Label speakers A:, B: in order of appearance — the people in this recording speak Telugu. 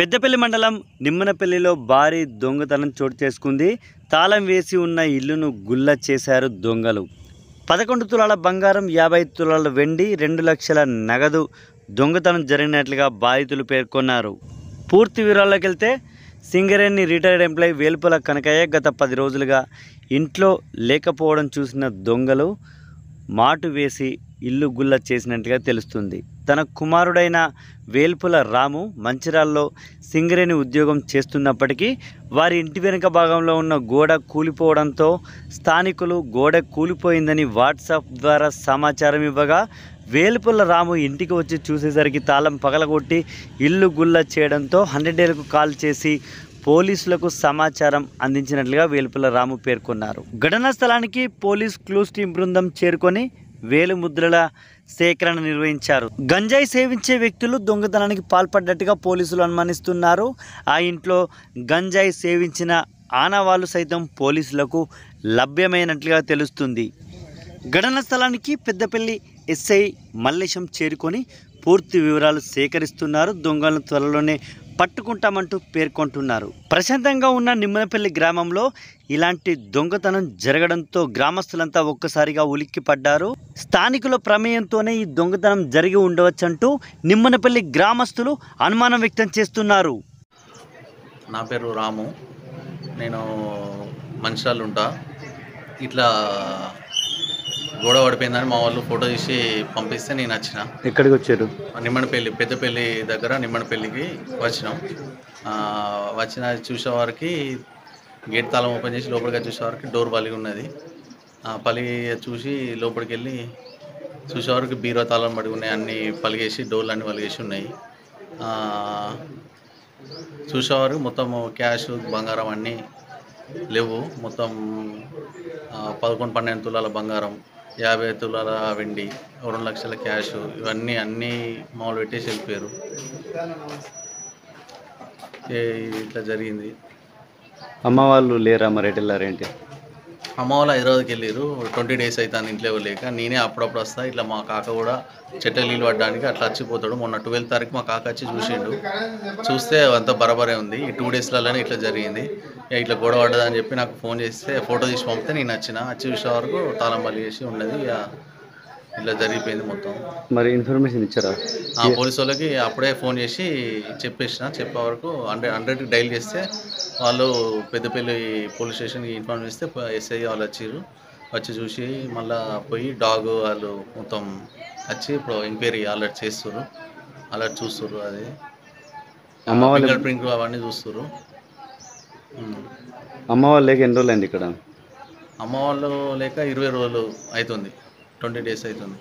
A: పెద్దపల్లి మండలం నిమ్మనపల్లిలో భారీ దొంగతనం చోటు చేసుకుంది. తాళం వేసి ఉన్న ఇల్లును గుల్ల చేశారు దొంగలు. 11 తులాల బంగారం, 50 తులాల వెండి, 2 లక్షల నగదు దొంగతనం జరిగినట్లుగా బాధితులు పేర్కొన్నారు. పూర్తి వివరాల్లోకి వెళ్తే సింగరేణి రిటైర్డ్ ఎంప్లాయీ వేల్పుల కనకయ్య గత 10 రోజులుగా ఇంట్లో లేకపోవడం చూసిన దొంగలు మాటు వేసి ఇల్లు గుల్ల చేసినట్లుగా తెలుస్తుంది. తన కుమారుడైన వేల్పుల రాము మంచిర్యాలలో సింగరేణి ఉద్యోగం చేస్తున్నప్పటికీ వారి ఇంటి వెనుక భాగంలో ఉన్న గోడ కూలిపోవడంతో స్థానికులు గోడ కూలిపోయిందని వాట్సాప్ ద్వారా సమాచారం ఇవ్వగా వేల్పుల రాము ఇంటికి వచ్చి చూసేసరికి తాళం పగలగొట్టి ఇల్లు గుల్ల చేయడంతో 100కు కాల్ చేసి పోలీసులకు సమాచారం అందించినట్లుగా వేల్పుల రాము పేర్కొన్నారు. ఘటనా స్థలానికి పోలీస్ క్లూస్ టీం బృందం చేరుకొని వేలు ముద్రల సేకరణ నిర్వహించారు. గంజాయి సేవించే వ్యక్తులు దొంగతనానికి పాల్పడ్డట్టుగా పోలీసులు అనుమానిస్తున్నారు. ఆ ఇంట్లో గంజాయి సేవించిన ఆనవాళ్లు సైతం పోలీసులకు లభ్యమైనట్లుగా తెలుస్తుంది. ఘటనా స్థలానికి పెద్దపల్లి ఎస్ఐ మల్లేశం చేరుకొని పూర్తి వివరాలు సేకరిస్తున్నారు. దొంగలను త్వరలోనే పట్టుకుంటామంటూ పేర్కొంటున్నారు. ప్రశాంతంగా ఉన్న నిమ్మనపల్లి గ్రామంలో ఇలాంటి దొంగతనం జరగడంతో గ్రామస్తులంతా ఒక్కసారిగా ఉలిక్కిపడ్డారు. స్థానికుల ప్రమేయంతోనే ఈ దొంగతనం జరిగి ఉండవచ్చంటూ నిమ్మనపల్లి గ్రామస్తులు అనుమానం వ్యక్తం చేస్తున్నారు.
B: నా పేరు రాము, నేను మంచిర్యాల ఉంటా. ఇట్లా గోడ పడిపోయిందని మా వాళ్ళు ఫోటో తీసి పంపిస్తే నేను వచ్చిన.
A: ఎక్కడికి వచ్చారు?
B: నిమ్మనపల్లి, పెద్దపల్లి దగ్గర నిమ్మనపల్లికి వచ్చినాం. వచ్చిన చూసేవారికి గేట్ తాళం ఓపెన్ చేసి లోపలికి చూసేవారికి డోర్ పలిగి ఉన్నది. పలిగి చూసి లోపలికి వెళ్ళి చూసేవారికి బీరో తాళం పడి ఉన్నాయి, అన్నీ పలిగేసి డోర్లు అన్నీ పలిగేసి ఉన్నాయి. చూసేవారికి మొత్తం క్యాష్ బంగారం అన్నీ లేవు. మొత్తం 11-12 తులాల బంగారం, 50 తులాల వెండి, 2 లక్షల క్యాష్, ఇవన్నీ అన్నీ మామూలు పెట్టేసి వెళ్ళిపోయారు. ఇట్లా జరిగింది.
A: అమ్మ వాళ్ళు లేరా? మరి ఎటు వెళ్ళారేంటి?
B: అమ్మ వాళ్ళు హైదరాబాద్కి వెళ్ళారు. 20 డేస్ అవుతుంది ఇంట్లో లేక. నేనే అప్పుడప్పుడు వస్తా. ఇట్లా మా కాక కూడా చెట్ల నీళ్ళు పడడానికి అట్లా వచ్చిపోతాడు. మొన్న 12వ తారీఖు మా కాక వచ్చి చూసిండు. చూస్తే అంతా బరాబరే ఉంది. ఈ 2 డేస్లలోనే ఇట్లా జరిగింది. ఇట్లా గొడవ పడ్డదని చెప్పి నాకు ఫోన్ చేస్తే ఫోటో తీసి పంపితే నేను వచ్చి చూసే వరకు తాళం బలి చేసి ఉన్నది. ఇట్లా జరిగిపోయింది మొత్తం.
A: మరి ఇన్ఫర్మేషన్ ఇచ్చారా?
B: పోలీసు వాళ్ళకి అప్పుడే ఫోన్ చేసి చెప్పేసిన. చెప్పే వరకు 100కి డైల్ చేస్తే వాళ్ళు పెద్దపల్లి పోలీస్ స్టేషన్కి ఇన్ఫార్మ్ చేస్తే ఎస్ఐ వాళ్ళు వచ్చి చూసి మళ్ళీ పోయి డాగ్ వాళ్ళు మొత్తం వచ్చి ఇప్పుడు ఎంక్వైరీ అలర్ట్ చేస్తారు, అలర్ట్ చూస్తారు. అది ఫింగర్ ప్రింట్ అవన్నీ చూస్తారు.
A: అమ్మ వాళ్ళు లేక ఎన్ని రోజులు అయింది ఇక్కడ?
B: అమ్మ వాళ్ళు లేక 20 రోజులు అవుతుంది, 20 డేస్ అవుతుంది.